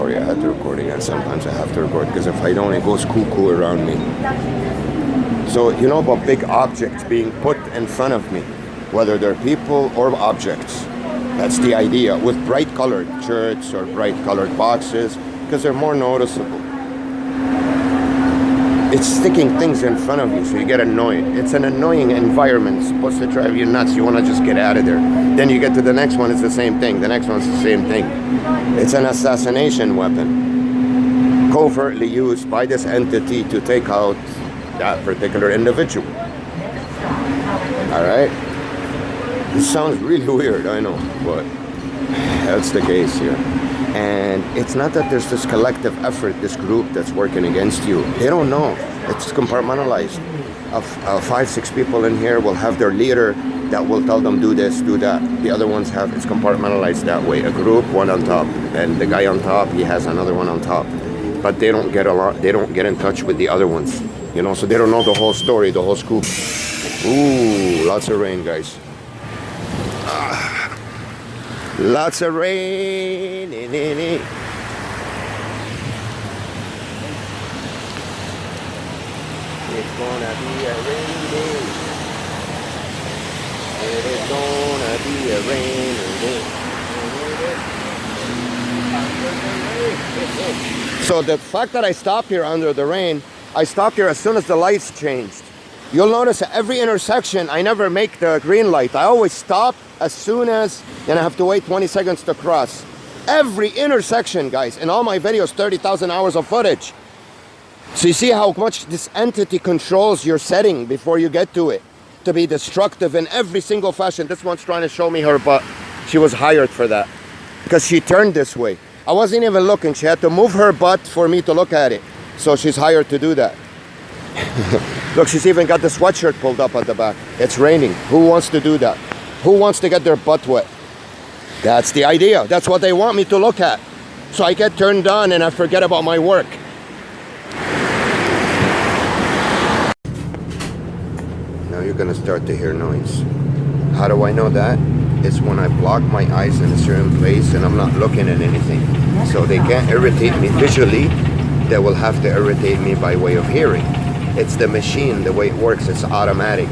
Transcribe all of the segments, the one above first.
sorry, I had to record again. Sometimes I have to record because if I don't, it goes cuckoo around me. So you know about big objects being put in front of me, whether they're people or objects. That's the idea, with bright colored shirts or bright colored boxes, because they're more noticeable. It's sticking things in front of you, so you get annoyed. It's an annoying environment. It's supposed to drive you nuts. You want to just get out of there. Then you get to the next one, it's the same thing. The next one's the same thing. It's an assassination weapon, covertly used by this entity to take out that particular individual. All right? This sounds really weird, I know, but that's the case here. And it's not that there's this collective effort, this group that's working against you. They don't know. It's compartmentalized. 5-6 people in here will have their leader that will tell them do this, do that. The other ones have, it's compartmentalized that way. A group, one on top, and the guy on top, he has another one on top. But they don't get they don't get in touch with the other ones, you know. So they don't know the whole story, the whole scoop. Ooh, lots of rain, guys. Lots of rain. It's gonna be a rainy day. It is gonna be a rainy day. So the fact that I stopped here under the rain, I stopped here as soon as the lights changed. You'll notice at every intersection, I never make the green light. I always stop as soon as, and I have to wait 20 seconds to cross. Every intersection, guys, in all my videos, 30,000 hours of footage. So you see how much this entity controls your setting before you get to it, to be destructive in every single fashion. This one's trying to show me her butt. She was hired for that because she turned this way. I wasn't even looking. She had to move her butt for me to look at it. So she's hired to do that. Look, she's even got the sweatshirt pulled up at the back. It's raining. Who wants to do that? Who wants to get their butt wet? That's the idea. That's what they want me to look at. So I get turned on and I forget about my work. Now you're gonna start to hear noise. How do I know that? It's when I block my eyes in a certain place and I'm not looking at anything. So they can't irritate me visually. They will have to irritate me by way of hearing. It's the machine, the way it works, it's automatic.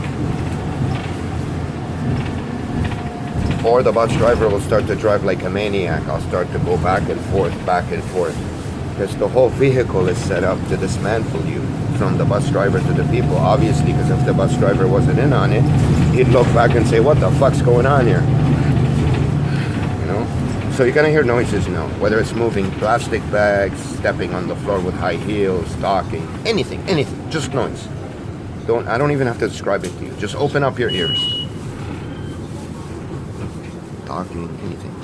Or the bus driver will start to drive like a maniac. I'll start to go back and forth. Because the whole vehicle is set up to dismantle you, from the bus driver to the people, obviously, because if the bus driver wasn't in on it, he'd look back and say, what the fuck's going on here? You know? So you're gonna hear noises now, whether it's moving plastic bags, stepping on the floor with high heels, talking, anything, just noise. I don't even have to describe it to you. Just open up your ears. Talking, anything.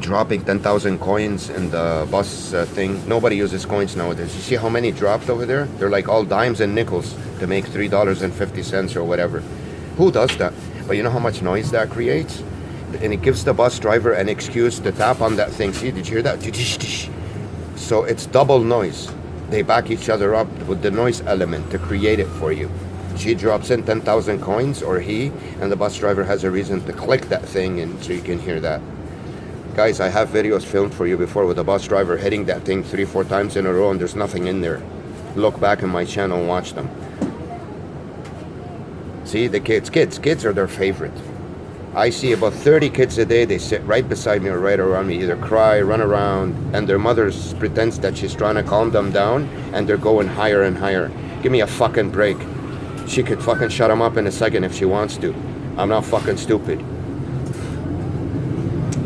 Dropping 10,000 coins in the bus thing. Nobody uses coins nowadays. You see how many dropped over there? They're like all dimes and nickels to make $3.50 or whatever. Who does that? But you know how much noise that creates? And it gives the bus driver an excuse to tap on that thing. See, did you hear that? So it's double noise. They back each other up with the noise element to create it for you. She drops in 10,000 coins, or he, and the bus driver has a reason to click that thing, and so you can hear that. Guys, I have videos filmed for you before with the bus driver hitting that thing 3-4 times in a row and there's nothing in there. Look back in my channel and watch them. See, the kids are their favorite. I see about 30 kids a day. They sit right beside me or right around me, either cry, run around, and their mother pretends that she's trying to calm them down, and they're going higher and higher. Give me a fucking break. She could fucking shut them up in a second if she wants to. I'm not fucking stupid.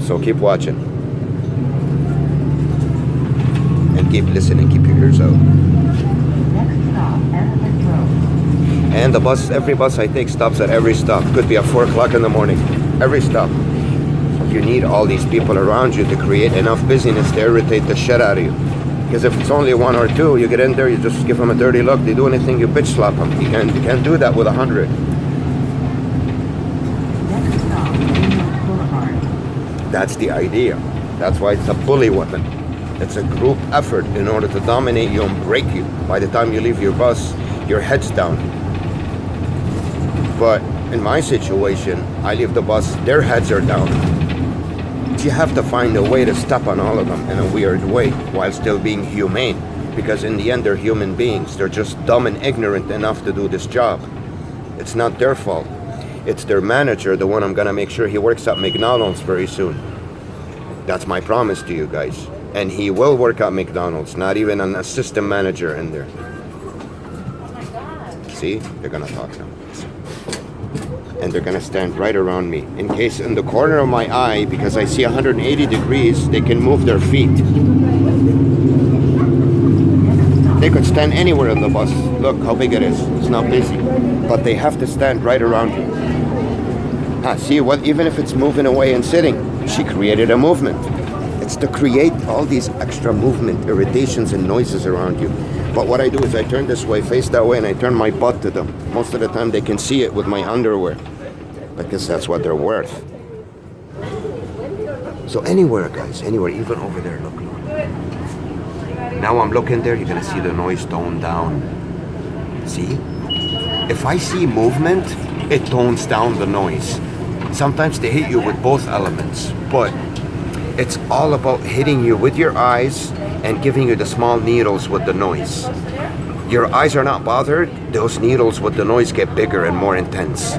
So keep watching. And keep listening, keep your ears out. And the bus, every bus I take stops at every stop. Could be at 4 o'clock in the morning. Every stop. You need all these people around you to create enough busyness to irritate the shit out of you. Because if it's only 1 or 2, you get in there, you just give them a dirty look. They do anything, you bitch slap them. You can't do that with 100. That's the idea. That's why it's a bully weapon. It's a group effort in order to dominate you and break you. By the time you leave your bus, your head's down. But in my situation, I leave the bus, their heads are down. you have to find a way to step on all of them in a weird way while still being humane. Because in the end, they're human beings. They're just dumb and ignorant enough to do this job. It's not their fault. It's their manager, the one I'm gonna make sure he works at McDonald's very soon. That's my promise to you guys. And he will work at McDonald's, not even an assistant manager in there. See, they're gonna talk now. And they're gonna stand right around me. In case in the corner of my eye, because I see 180 degrees, they can move their feet. They could stand anywhere on the bus. Look how big it is. It's not busy. But they have to stand right around you. See what? Even if it's moving away and sitting, she created a movement. It's to create all these extra movement, irritations, and noises around you. But what I do is I turn this way, face that way, and I turn my butt to them. Most of the time they can see it with my underwear. Because that's what they're worth. So anywhere, guys, anywhere, even over there, look. Now I'm looking there, you're gonna see the noise tone down. See? If I see movement, it tones down the noise. Sometimes they hit you with both elements, but it's all about hitting you with your eyes and giving you the small needles with the noise. Your eyes are not bothered, those needles with the noise get bigger and more intense.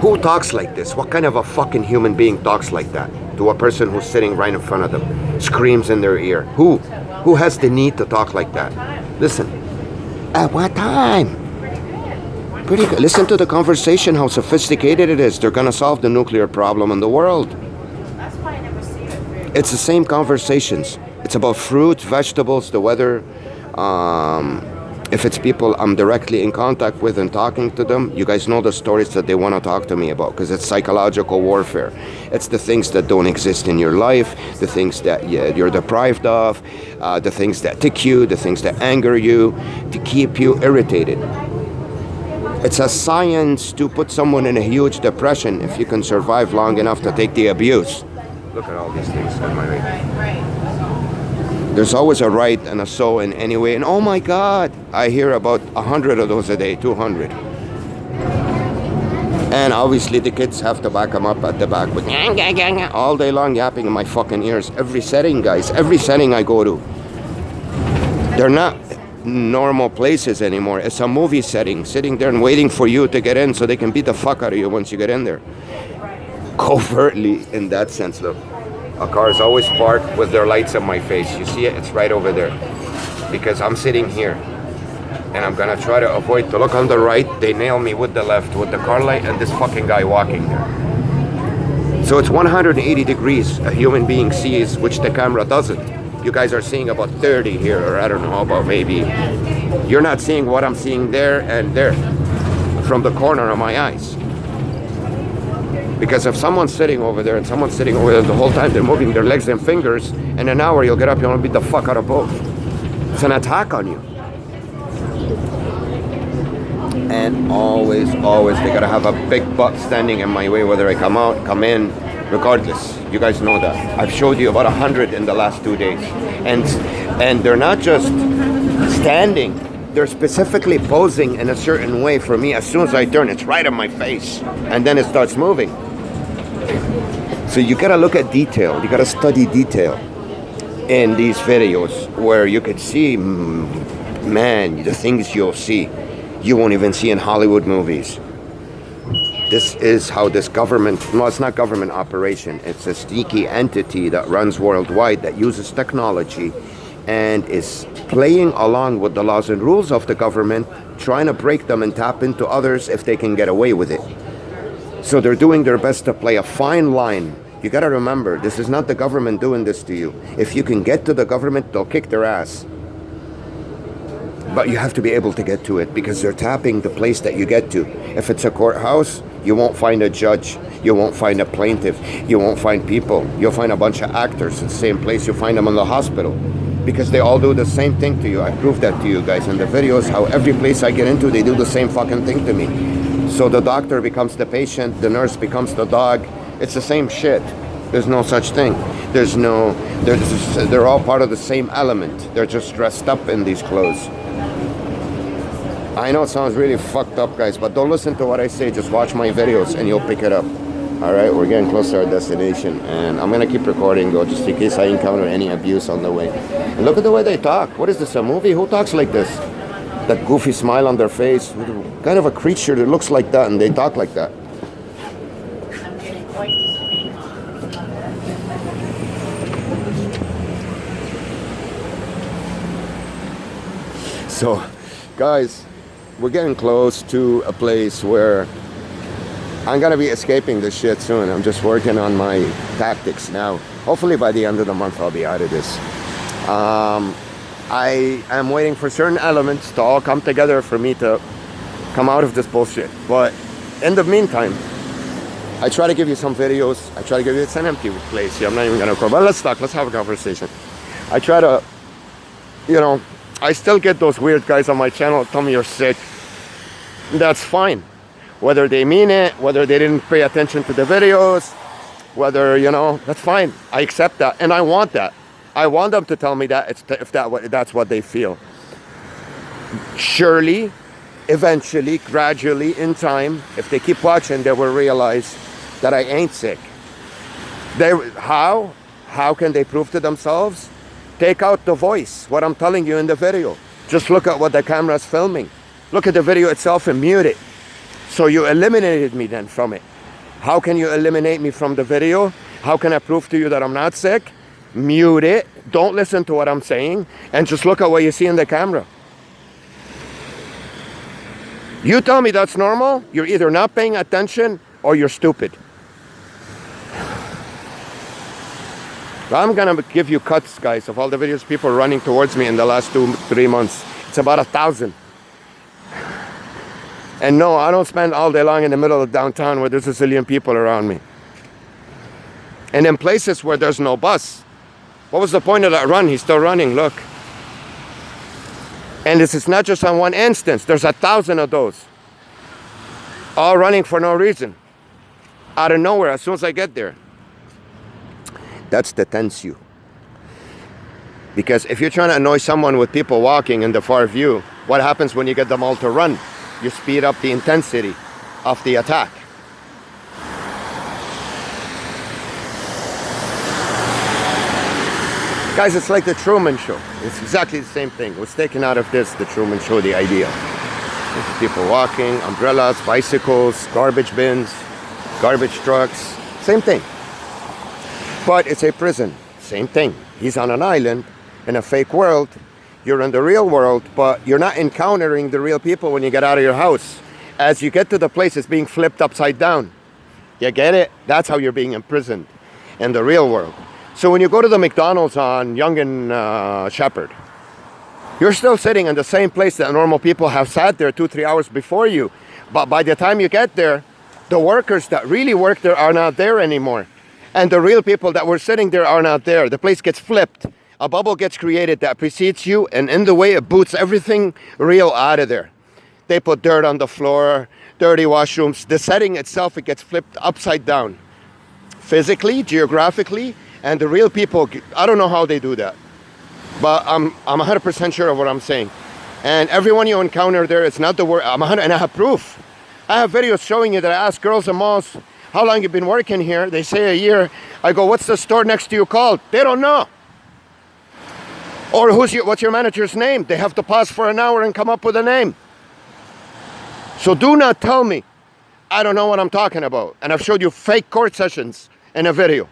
Who talks like this? What kind of a fucking human being talks like that to a person who's sitting right in front of them? Screams in their ear. Who? Who has the need to talk like that? Listen. At what time? Pretty good. Listen to the conversation, how sophisticated it is. They're gonna solve the nuclear problem in the world. It's the same conversations. It's about fruits, vegetables, the weather. If it's people I'm directly in contact with and talking to them, you guys know the stories that they want to talk to me about, because it's psychological warfare. It's the things that don't exist in your life, the things that you're deprived of, the things that tick you, the things that anger you, to keep you irritated. It's a science to put someone in a huge depression if you can survive long enough to take the abuse. Look at all these things on my way. There's always a right and a so in any way. And oh my God, I hear about 100 of those a day, 200. And obviously the kids have to back them up at the back with all day long yapping in my fucking ears. Every setting, guys, every setting I go to. They're not normal places anymore. It's a movie setting, sitting there and waiting for you to get in so they can beat the fuck out of you once you get in there. Covertly, in that sense, look. A car is always parked with their lights on my face. You see it? It's right over there. Because I'm sitting here. And I'm gonna try to avoid to look on the right. They nail me with the left, with the car light and this fucking guy walking there. So it's 180 degrees a human being sees, which the camera doesn't. You guys are seeing about 30 here, or I don't know, about maybe. You're not seeing what I'm seeing there and there from the corner of my eyes. Because if someone's sitting over there and someone's sitting over there the whole time, they're moving their legs and fingers, in an hour you'll get up, you want to beat the fuck out of both. It's an attack on you. And always, they gotta have a big butt standing in my way, whether I come out, come in, regardless. You guys know that. I've showed you about 100 in the last 2 days. And they're not just standing. They're specifically posing in a certain way for me. As soon as I turn, it's right in my face. And then it starts moving. So you gotta look at detail. You gotta study detail in these videos where you could see, man, the things you'll see. You won't even see in Hollywood movies. This is how this government, no, it's not government operation. It's a sneaky entity that runs worldwide that uses technology and is playing along with the laws and rules of the government, trying to break them and tap into others if they can get away with it. So they're doing their best to play a fine line. You gotta remember, this is not the government doing this to you. If you can get to the government, they'll kick their ass. But you have to be able to get to it because they're tapping the place that you get to. If it's a courthouse, you won't find a judge. You won't find a plaintiff. You won't find people. You'll find a bunch of actors in the same place. You'll find them in the hospital because they all do the same thing to you. I proved that to you guys in the videos, how every place I get into, they do the same fucking thing to me. So the doctor becomes the patient, the nurse becomes the dog. It's the same shit. There's no such thing. They're all part of the same element. They're just dressed up in these clothes. I know it sounds really fucked up, guys, but don't listen to what I say. Just watch my videos and you'll pick it up. All right, we're getting close to our destination, and I'm gonna keep recording though, just in case I encounter any abuse on the way. And look at the way they talk. What is this, a movie? Who talks like this? That goofy smile on their face, kind of a creature that looks like that, and they talk like that. So, guys, we're getting close to a place where I'm gonna be escaping this shit soon. I'm just working on my tactics now. Hopefully by the end of the month I'll be out of this. I am waiting for certain elements to all come together for me to come out of this bullshit. But in the meantime, I try to give you some videos. I try to give you, it's an empty place here. I'm not even gonna record, but let's talk, let's have a conversation. I try to, you know, I still get those weird guys on my channel that tell me you're sick. That's fine. Whether they mean it, whether they didn't pay attention to the videos, whether, you know, that's fine. I accept that, and I want that. I want them to tell me that if that's what they feel. Surely, eventually, gradually, in time, if they keep watching, they will realize that I ain't sick. How can they prove to themselves? Take out the voice, what I'm telling you in the video. Just look at what the camera's filming. Look at the video itself and mute it. So you eliminated me then from it. How can you eliminate me from the video? How can I prove to you that I'm not sick? Mute it. Don't listen to what I'm saying. And just look at what you see in the camera. You tell me that's normal. You're either not paying attention or you're stupid. I'm gonna give you cuts, guys, of all the videos people running towards me in the last 2-3 months. It's about 1,000. And no, I don't spend all day long in the middle of downtown where there's a zillion people around me. And in places where there's no bus. What was the point of that run? He's still running, look. And this is not just on one instance. There's 1,000 of those. All running for no reason. Out of nowhere, as soon as I get there. That's the tense you. Because if you're trying to annoy someone with people walking in the far view, what happens when you get them all to run? You speed up the intensity of the attack. Guys, it's like the Truman Show. It's exactly the same thing. It was taken out of this, the Truman Show, the idea. There's people walking, umbrellas, bicycles, garbage bins, garbage trucks. Same thing. But it's a prison. Same thing. He's on an island in a fake world. You're in the real world, but you're not encountering the real people when you get out of your house. As you get to the place, it's being flipped upside down. You get it? That's how you're being imprisoned in the real world. So when you go to the McDonald's on Yonge and Shepherd, you're still sitting in the same place that normal people have sat there 2-3 hours before you. But by the time you get there, the workers that really work there are not there anymore. And the real people that were sitting there are not there. The place gets flipped. A bubble gets created that precedes you, and in the way it boots everything real out of there. They put dirt on the floor, dirty washrooms. The setting itself, it gets flipped upside down. Physically, geographically, and the real people, I don't know how they do that. But I'm 100% sure of what I'm saying. And everyone you encounter there, it's not the word, and I have proof. I have videos showing you that I ask girls in malls, how long you been working here? They say a year. I go, what's the store next to you called? They don't know. Or what's your manager's name? They have to pause for an hour and come up with a name. So do not tell me I don't know what I'm talking about. And I've showed you fake court sessions in a video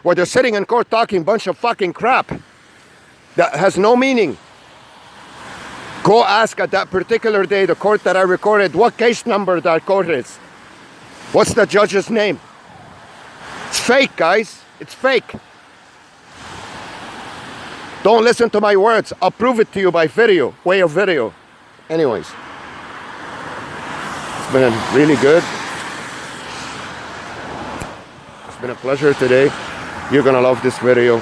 where they're sitting in court talking a bunch of fucking crap that has no meaning. Go ask at that particular day, the court that I recorded, what case number that court is. What's the judge's name? It's fake, guys. It's fake. Don't listen to my words. I'll prove it to you by video, way of video. Anyways, it's been really good. It's been a pleasure today. You're gonna love this video.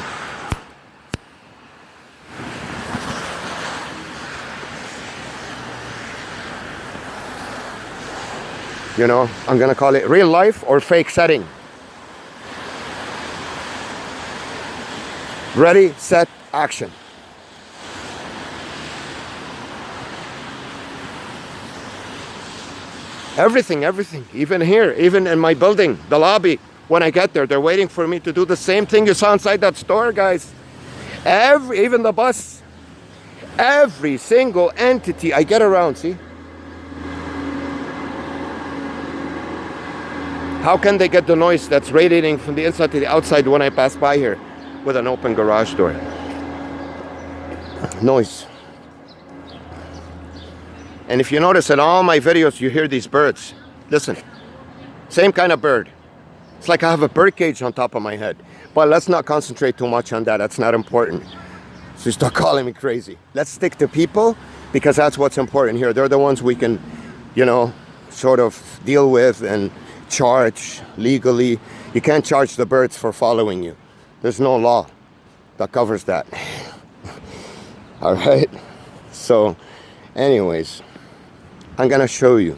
You know, I'm gonna call it real life or fake setting. Ready, set, action. Everything, everything. Even here, even in my building, the lobby. When I get there, they're waiting for me to do the same thing you saw inside that store, guys. Even the bus. Every single entity I get around, see? How can they get the noise that's radiating from the inside to the outside when I pass by here with an open garage door? Noise. And if you notice in all my videos, you hear these birds. Listen, same kind of bird. It's like I have a bird cage on top of my head. But let's not concentrate too much on that. That's not important. So you start calling me crazy. Let's stick to people because that's what's important here. They're the ones we can, you know, sort of deal with and charge legally. You can't charge the birds for following you. There's no law that covers that. All right? So, anyways, I'm gonna show you.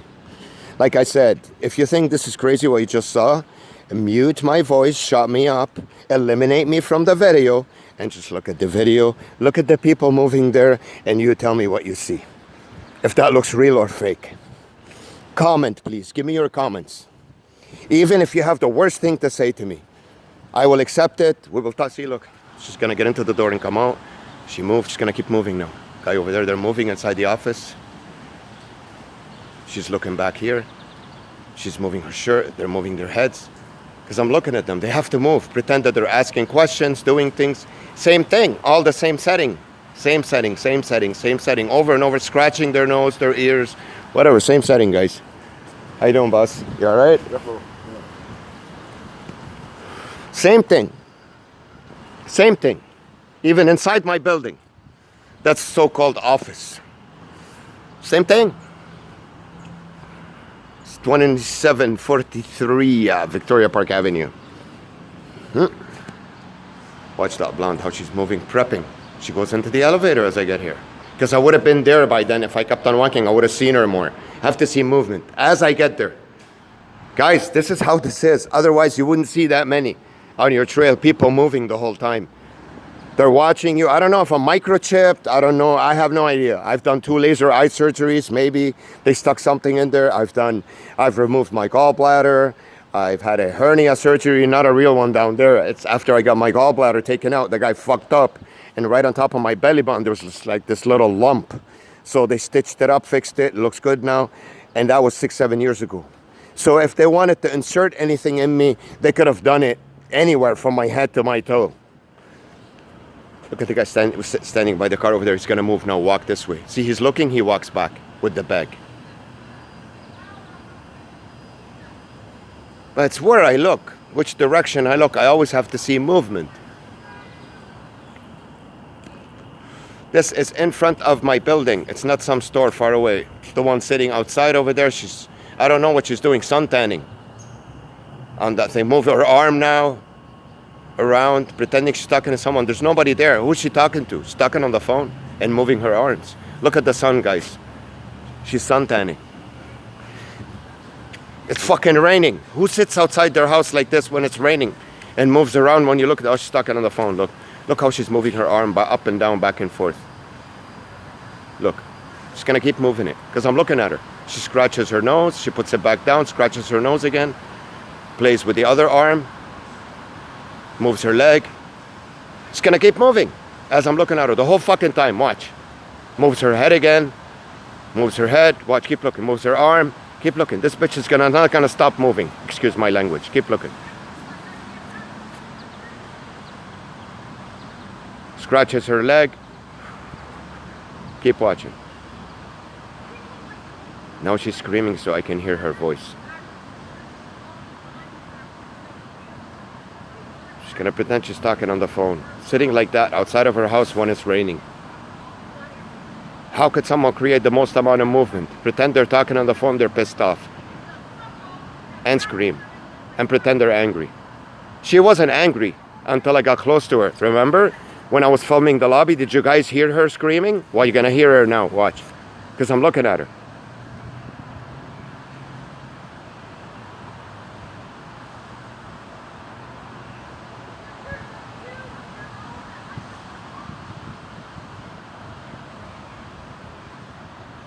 Like I said, if you think this is crazy what you just saw, mute my voice, shut me up, eliminate me from the video, and just look at the video, look at the people moving there, and you tell me what you see. If that looks real or fake. Comment, please. Give me your comments. Even if you have the worst thing to say to me, I will accept it. We will talk. See, look, she's gonna get into the door and come out. She moved, she's gonna keep moving now. Guy over there, they're moving inside the office. She's looking back here. She's moving her shirt, they're moving their heads. Because I'm looking at them, they have to move, pretend that they're asking questions, doing things. Same thing, all the same setting. Same setting, same setting, same setting, over and over, scratching their nose, their ears, whatever, same setting, guys. How you doing, boss? You all right? Same thing. Same thing. Even inside my building. That's so-called office. Same thing. 2743 Victoria Park Avenue. Watch that blonde, how she's moving, prepping. She goes into the elevator as I get here. Because I would have been there by then. If I kept on walking, I would have seen her more. Have to see movement as I get there. Guys, this is how this is. Otherwise, you wouldn't see that many on your trail, people moving the whole time. They're watching you. I don't know if I'm microchipped. I don't know. I have no idea. I've done 2 laser eye surgeries. Maybe they stuck something in there. I've removed my gallbladder. I've had a hernia surgery, not a real one down there. It's after I got my gallbladder taken out. The guy fucked up. And right on top of my belly button, there was just like this little lump. So they stitched it up, fixed it. It looks good now. And that was 6-7 years ago. So if they wanted to insert anything in me, they could have done it anywhere from my head to my toe. Look at the guy standing by the car over there. He's going to move now, walk this way. See, he's looking, he walks back with the bag. But it's where I look, which direction I look. I always have to see movement. This is in front of my building. It's not some store far away. The one sitting outside over there, I don't know what she's doing, sun tanning. On that thing, move her arm now. Around, pretending she's talking to someone. There's nobody there. Who's she talking to? She's talking on the phone and moving her arms. Look at the sun, guys. She's suntanning. It's fucking raining. Who sits outside their house like this when it's raining and moves around when you look at she's talking on the phone? Look how she's moving her arm up and down, back and forth. Look. She's gonna keep moving it because I'm looking at her. She scratches her nose. She puts it back down, scratches her nose again. Plays with the other arm. Moves her leg. She's gonna keep moving as I'm looking at her the whole fucking time. Watch. Moves her head again. Moves her head. Watch, keep looking. Moves her arm. Keep looking. This bitch is not gonna stop moving. Excuse my language. Keep looking. Scratches her leg. Keep watching. Now she's screaming so I can hear her voice. Gonna pretend she's talking on the phone, sitting like that outside of her house when it's raining. How could someone create the most amount of movement? Pretend they're talking on the phone, they're pissed off. And scream. And pretend they're angry. She wasn't angry until I got close to her. Remember? When I was filming the lobby, did you guys hear her screaming? Well, you're gonna hear her now, watch. Because I'm looking at her.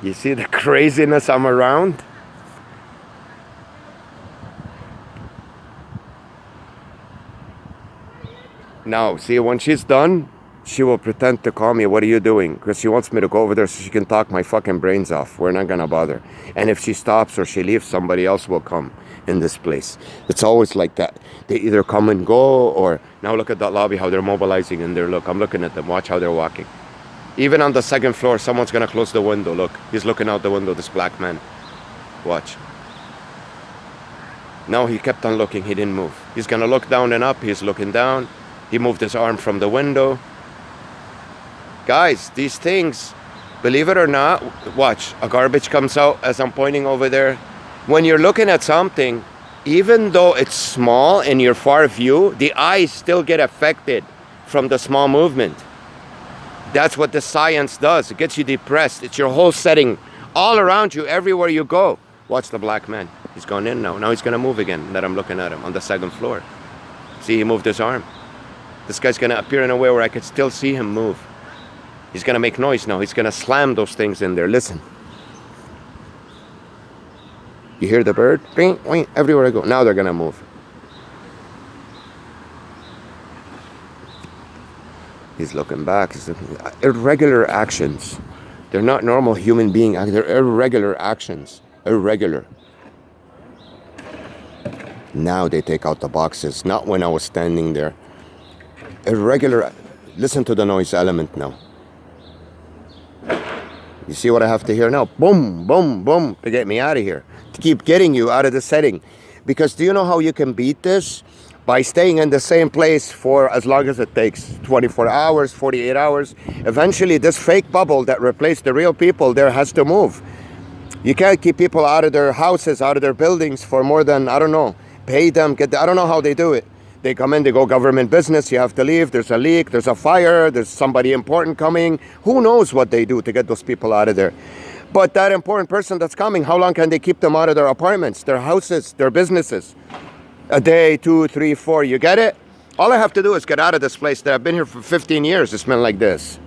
You see the craziness I'm around? Now, see, when she's done, she will pretend to call me, what are you doing? Because she wants me to go over there so she can talk my fucking brains off. We're not going to bother. And if she stops or she leaves, somebody else will come in this place. It's always like that. They either come and go, or now look at that lobby, how they're mobilizing in there. Look, I'm looking at them. Watch how they're walking. Even on the second floor, someone's going to close the window. Look, he's looking out the window, this black man. Watch. No, he kept on looking. He didn't move. He's going to look down and up. He's looking down. He moved his arm from the window. Guys, these things, believe it or not, watch, a garbage comes out as I'm pointing over there. When you're looking at something, even though it's small in your far view, the eyes still get affected from the small movement. That's what the science does. It gets you depressed. It's your whole setting all around you, everywhere you go. Watch the black man. He's gone in now. Now he's going to move again that I'm looking at him on the second floor. See, he moved his arm. This guy's going to appear in a way where I could still see him move. He's going to make noise now. He's going to slam those things in there. Listen. You hear the bird? Bing, bing, everywhere I go. Now they're going to move. He's looking back. Irregular actions. They're not normal human being actions. They're irregular actions. Irregular. Now they take out the boxes. Not when I was standing there. Irregular. Listen to the noise element now. You see what I have to hear now? Boom, boom, boom, to get me out of here. To keep getting you out of the setting. Because do you know how you can beat this? By staying in the same place for as long as it takes. 24 hours, 48 hours. Eventually, this fake bubble that replaced the real people there has to move. You can't keep people out of their houses, out of their buildings for more than, I don't know, pay them, I don't know how they do it. They come in, they go government business, you have to leave, there's a leak, there's a fire, there's somebody important coming. Who knows what they do to get those people out of there? But that important person that's coming, how long can they keep them out of their apartments, their houses, their businesses? A day, 2, 3, 4, you get it? All I have to do is get out of this place that I've been here for 15 years. It's been like this.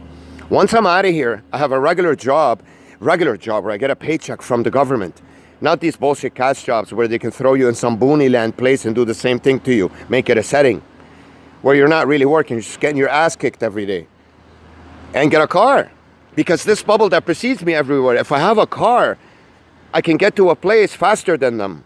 Once I'm out of here, I have a regular job where I get a paycheck from the government. Not these bullshit cash jobs where they can throw you in some boony land place and do the same thing to you. Make it a setting where you're not really working. You're just getting your ass kicked every day. And get a car. Because this bubble that precedes me everywhere, if I have a car, I can get to a place faster than them.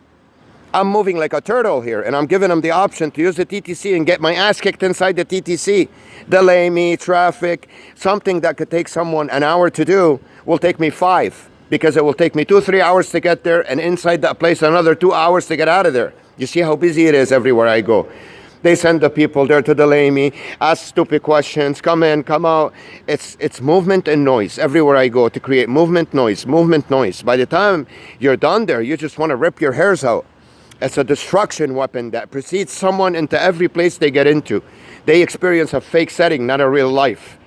I'm moving like a turtle here, and I'm giving them the option to use the TTC and get my ass kicked inside the TTC. Delay me, traffic, something that could take someone an hour to do will take me 5. Because it will take me 2-3 hours to get there, and inside that place another 2 hours to get out of there. You see how busy it is everywhere I go. They send the people there to delay me, ask stupid questions, come in, come out. It's movement and noise everywhere I go to create movement, noise. By the time you're done there, you just want to rip your hairs out. It's a destruction weapon that precedes someone into every place they get into. They experience a fake setting, not a real life.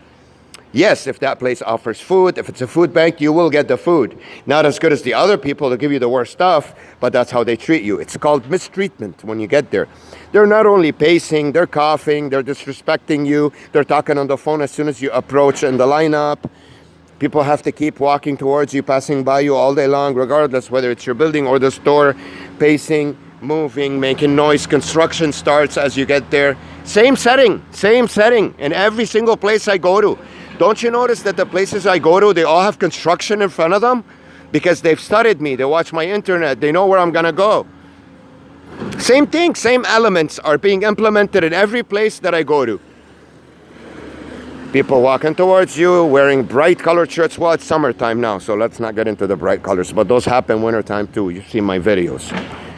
Yes, if that place offers food, if it's a food bank, you will get the food. Not as good as the other people that give you the worst stuff, but that's how they treat you. It's called mistreatment when you get there. They're not only pacing, they're coughing, they're disrespecting you, they're talking on the phone as soon as you approach in the lineup. People have to keep walking towards you, passing by you all day long, regardless whether it's your building or the store, pacing, moving, making noise. Construction starts as you get there. Same setting in every single place I go to. Don't you notice that the places I go to, they all have construction in front of them? Because they've studied me, they watch my internet, they know where I'm gonna go. Same thing, same elements are being implemented in every place that I go to. People walking towards you, wearing bright colored shirts. Well, it's summertime now, so let's not get into the bright colors, but those happen wintertime too. You see my videos.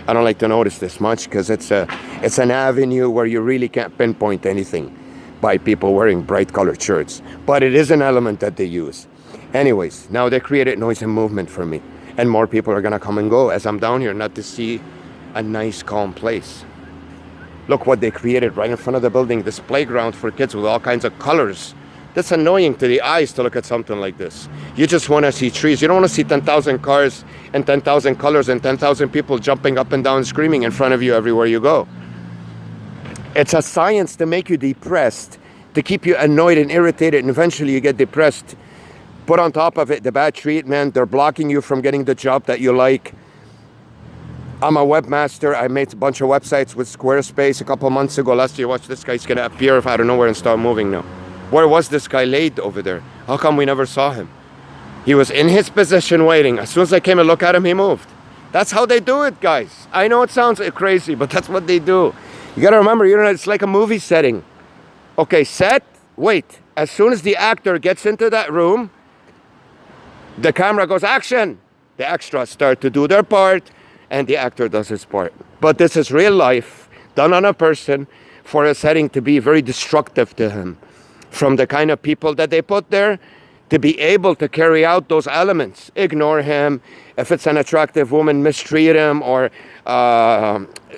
I don't like to notice this much because it's an avenue where you really can't pinpoint anything by people wearing bright colored shirts. But it is an element that they use. Anyways, now they created noise and movement for me. And more people are gonna come and go as I'm down here, not to see a nice, calm place. Look what they created right in front of the building, this playground for kids with all kinds of colors. That's annoying to the eyes to look at something like this. You just wanna see trees. You don't wanna see 10,000 cars and 10,000 colors and 10,000 people jumping up and down, screaming in front of you everywhere you go. It's a science to make you depressed, to keep you annoyed and irritated, and eventually you get depressed. Put on top of it the bad treatment, they're blocking you from getting the job that you like. I'm a webmaster. I made a bunch of websites with Squarespace a couple months ago. Last year, watch this guy's gonna appear if I don't know where and start moving now. Where was this guy laid over there? How come we never saw him? He was in his position waiting. As soon as I came to look at him, he moved. That's how they do it, guys. I know it sounds crazy, but that's what they do. You gotta remember, you know, it's like a movie setting. Okay, set, wait. As soon as the actor gets into that room, the camera goes action. The extras start to do their part, and the actor does his part. But this is real life, done on a person for a setting to be very destructive to him. From the kind of people that they put there, to be able to carry out those elements. Ignore him. If it's an attractive woman, mistreat him, or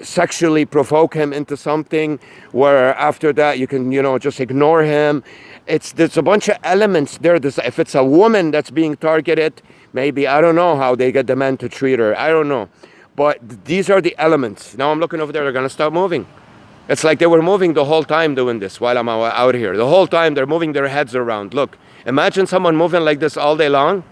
sexually provoke him into something where after that you can, you know, just ignore him. There's a bunch of elements there. If it's a woman that's being targeted, maybe, I don't know how they get the men to treat her. I don't know. But these are the elements. Now I'm looking over there, they're gonna start moving. It's like they were moving the whole time doing this while I'm out here. The whole time they're moving their heads around. Look, imagine someone moving like this all day long.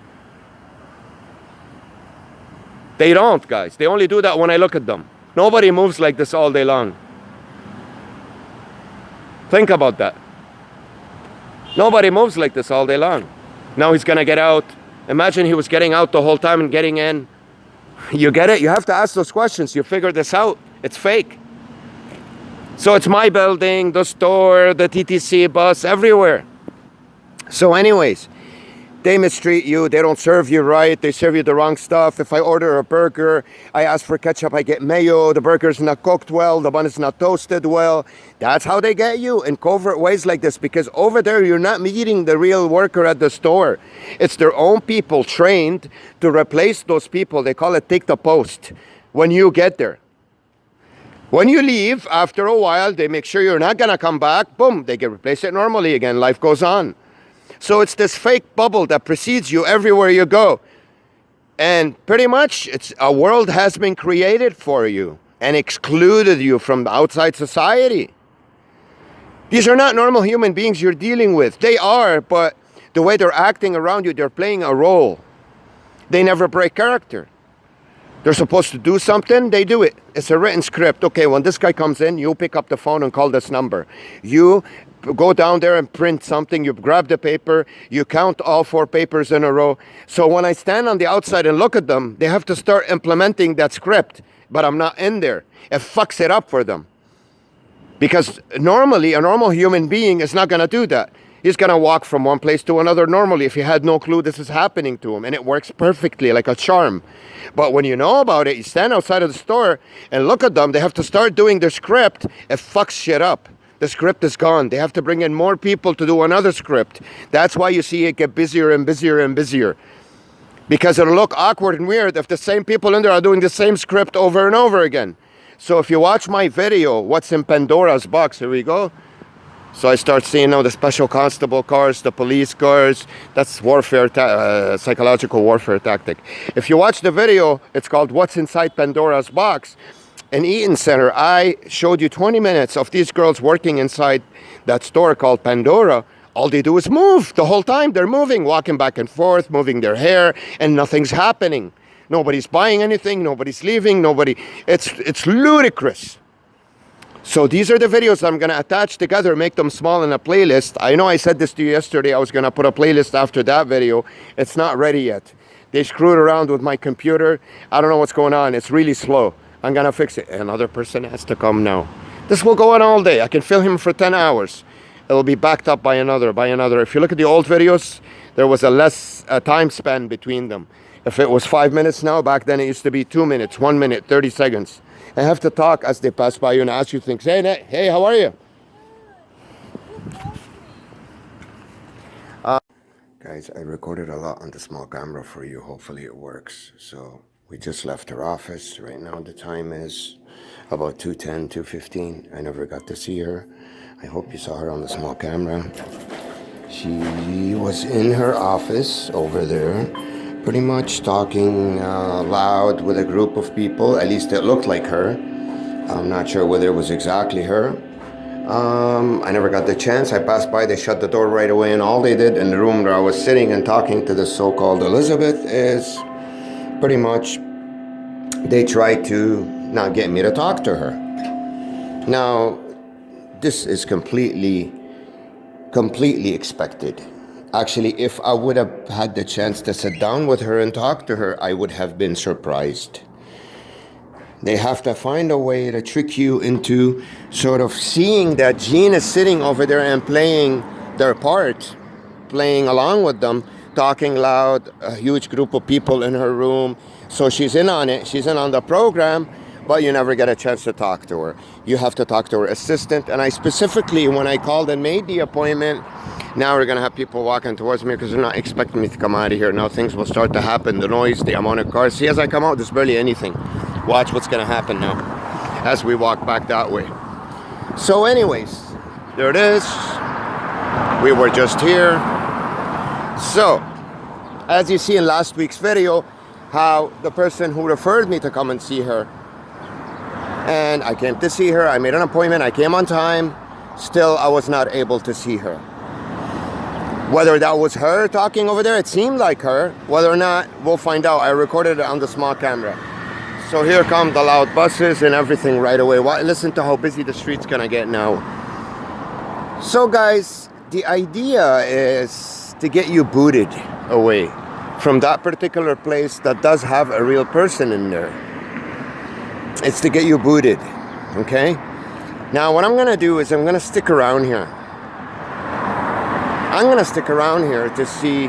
They don't, guys. They only do that when I look at them. Nobody moves like this all day long. Think about that. Nobody moves like this all day long. Now he's gonna get out. Imagine he was getting out the whole time and getting in. You get it? You have to ask those questions. You figure this out. It's fake. So it's my building, the store, the TTC bus, everywhere. So anyways, they mistreat you. They don't serve you right. They serve you the wrong stuff. If I order a burger, I ask for ketchup, I get mayo. The burger's not cooked well. The bun is not toasted well. That's how they get you in covert ways like this. Because over there, you're not meeting the real worker at the store. It's their own people trained to replace those people. They call it take the post when you get there. When you leave, after a while, they make sure you're not gonna come back. Boom, they can replace it normally again. Life goes on. So it's this fake bubble that precedes you everywhere you go. And pretty much, a world has been created for you and excluded you from the outside society. These are not normal human beings you're dealing with. They are, but the way they're acting around you, they're playing a role. They never break character. They're supposed to do something, they do it. It's a written script. Okay, when this guy comes in, you pick up the phone and call this number. You go down there and print something. You grab the paper. You count all 4 papers in a row. So when I stand on the outside and look at them, they have to start implementing that script. But I'm not in there. It fucks it up for them. Because normally, a normal human being is not going to do that. He's going to walk from one place to another normally if he had no clue this is happening to him. And it works perfectly like a charm. But when you know about it, you stand outside of the store and look at them. They have to start doing their script. It fucks shit up. The script is gone. They have to bring in more people to do another script. That's why you see it get busier and busier and busier. Because it'll look awkward and weird if the same people in there are doing the same script over and over again. So if you watch my video, what's in Pandora's box, here we go. So I start seeing now the special constable cars, the police cars. That's warfare, psychological warfare tactic. If you watch the video, it's called What's Inside Pandora's Box. In Eaton Center, I showed you 20 minutes of these girls working inside that store called Pandora. All they do is move the whole time. They're moving, walking back and forth, moving their hair, and nothing's happening. Nobody's buying anything. Nobody's leaving. It's ludicrous. So these are the videos I'm going to attach together, make them small in a playlist. I know I said this to you yesterday. I was going to put a playlist after that video. It's not ready yet. They screwed around with my computer. I don't know what's going on. It's really slow. I'm going to fix it. Another person has to come now. This will go on all day. I can film him for 10 hours. It'll be backed up by another. If you look at the old videos, there was a less time span between them. If it was 5 minutes now, back then it used to be 2 minutes, 1 minute, 30 seconds. I have to talk as they pass by you and ask you things. Hey, how are you? Guys, I recorded a lot on the small camera for you. Hopefully it works. So we just left her office. Right now the time is about 2:10, 2:15. I never got to see her. I hope you saw her on the small camera. She was in her office over there, pretty much talking loud with a group of people. At least it looked like her. I'm not sure whether it was exactly her. I never got the chance. I passed by, they shut the door right away, and all they did in the room where I was sitting and talking to the so-called Elizabeth is pretty much they tried to not get me to talk to her. Now, this is completely expected. Actually, if I would have had the chance to sit down with her and talk to her, I would have been surprised. They have to find a way to trick you into sort of seeing that Jean is sitting over there and playing their part, playing along with them, talking loud, a huge group of people in her room. So she's in on it, she's in on the program, but you never get a chance to talk to her. You have to talk to her assistant. And I specifically, when I called and made the appointment, now we're gonna have people walking towards me because they're not expecting me to come out of here. Now things will start to happen, the noise, the amount of cars. See, as I come out, there's barely anything. Watch what's gonna happen now as we walk back that way. So anyways, there it is. We were just here. So, as you see in last week's video, how the person who referred me to come and see her, and I came to see her, I made an appointment, I came on time, still I was not able to see her. Whether that was her talking over there, it seemed like her. Whether or not, we'll find out. I recorded it on the small camera. So here come the loud buses and everything right away. Listen to how busy the street's gonna get now. So guys, the idea is to get you booted away from that particular place that does have a real person in there. It's to get you booted, okay? Now what I'm gonna do is I'm gonna stick around here. I'm gonna stick around here to see,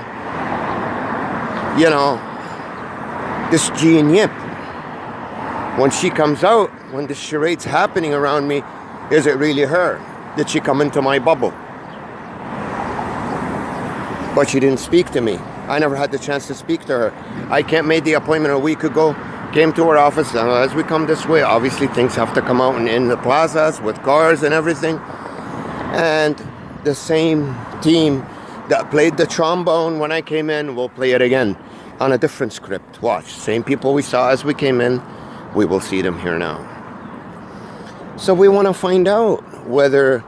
you know, this Jean Yip. When she comes out, when the charade's happening around me, is it really her? Did she come into my bubble? But she didn't speak to me. I never had the chance to speak to her. I made the appointment a week ago, came to her office, and as we come this way, obviously things have to come out in the plazas with cars and everything. And the same team that played the trombone when I came in will play it again on a different script. Watch, same people we saw as we came in, we will see them here now. So we want to find out whether,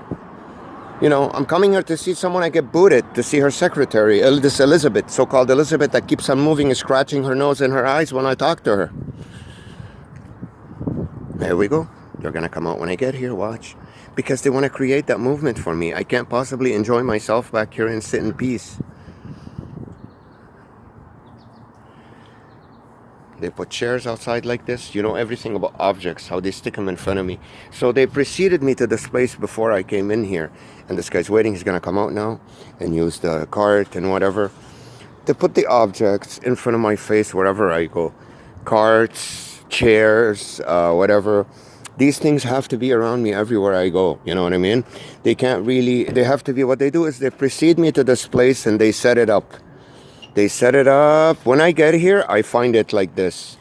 you know, I'm coming here to see someone I get booted, to see her secretary, this Elizabeth, so-called Elizabeth, that keeps on moving and scratching her nose and her eyes when I talk to her. There we go. They're going to come out when I get here, watch. Because they want to create that movement for me. I can't possibly enjoy myself back here and sit in peace. They put chairs outside like this. You know everything about objects, how they stick them in front of me. So they preceded me to this place before I came in here. And this guy's waiting. He's going to come out now and use the cart and whatever. They put the objects in front of my face wherever I go. Carts, chairs, whatever. These things have to be around me everywhere I go. You know what I mean? They can't really, they have to be, what they do is they precede me to this place and they set it up. They set it up. When I get here, I find it like this.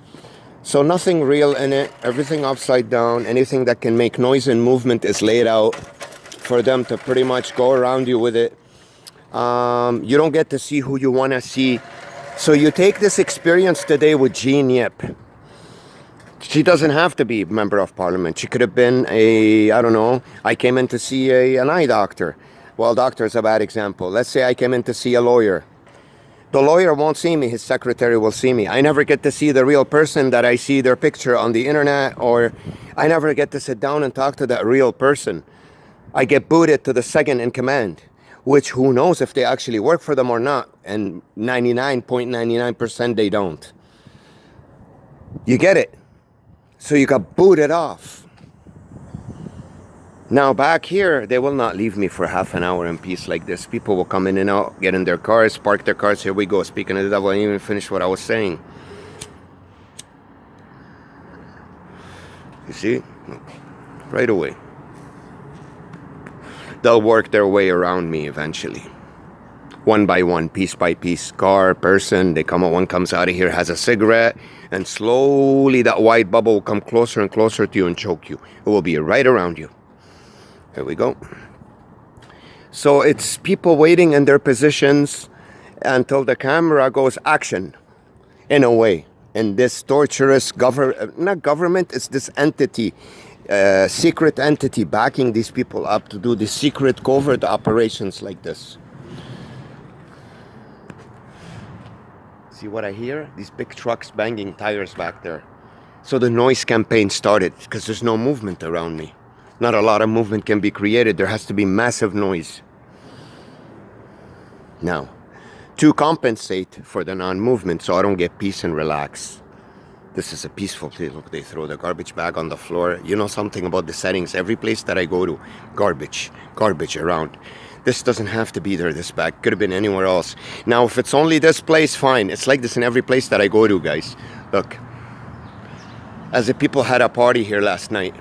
So nothing real in it. Everything upside down. Anything that can make noise and movement is laid out for them to pretty much go around you with it. You don't get to see who you want to see. So you take this experience today with Jean Yip. She doesn't have to be a member of parliament. She could have been I don't know, I came in to see an eye doctor. Well, doctor is a bad example. Let's say I came in to see a lawyer. The lawyer won't see me, his secretary will see me. I never get to see the real person that I see their picture on the internet, or I never get to sit down and talk to that real person. I get booted to the second in command, which who knows if they actually work for them or not, and 99.99% they don't. You get it? So you got booted off. Now back here, they will not leave me for half an hour in peace like this. People will come in and out, get in their cars, park their cars. Here we go. Speaking of the devil, I didn't even finish what I was saying. You see? Right away. They'll work their way around me eventually. One by one, piece by piece, car, person. They come out, one comes out of here, has a cigarette, and slowly that white bubble will come closer and closer to you and choke you. It will be right around you. Here we go. So it's people waiting in their positions until the camera goes action, in a way. And this torturous not government, it's this entity, secret entity backing these people up to do the secret covert operations like this. See what I hear? These big trucks banging tires back there. So the noise campaign started because there's no movement around me. Not a lot of movement can be created. There has to be massive noise. Now, to compensate for the non-movement so I don't get peace and relax. This is a peaceful place. Look, they throw the garbage bag on the floor. You know something about the settings. Every place that I go to, garbage around. This doesn't have to be there, this bag. Could have been anywhere else. Now, if it's only this place, fine. It's like this in every place that I go to, guys. Look. As if people had a party here last night.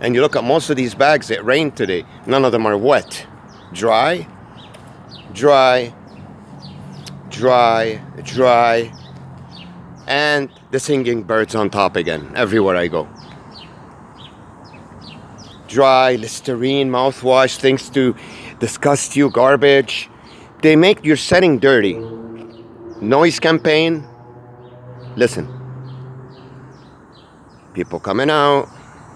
And you look at most of these bags, it rained today. None of them are wet. Dry, dry, dry, dry. And the singing birds on top again, everywhere I go. Dry, Listerine, mouthwash, things to disgust you, garbage. They make your setting dirty. Noise campaign. Listen. People coming out,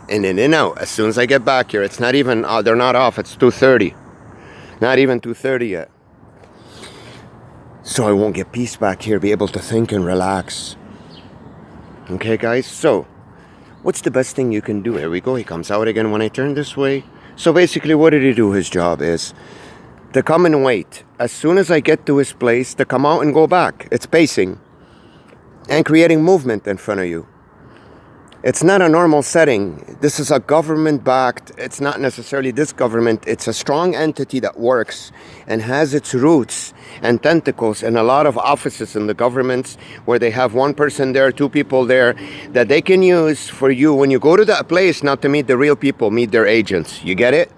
in and out. As soon as I get back here, it's not even, they're not off, it's 2:30. Not even 2:30 yet. So I won't get peace back here, be able to think and relax. Okay, guys? So, what's the best thing you can do? Here we go. He comes out again when I turn this way. So basically, what did he do? His job is to come and wait. As soon as I get to his place, to come out and go back. It's pacing and creating movement in front of you. It's not a normal setting. This is a government-backed, it's not necessarily this government, it's a strong entity that works and has its roots and tentacles in a lot of offices in the governments where they have one person there, two people there, that they can use for you when you go to that place, not to meet the real people, meet their agents. You get it?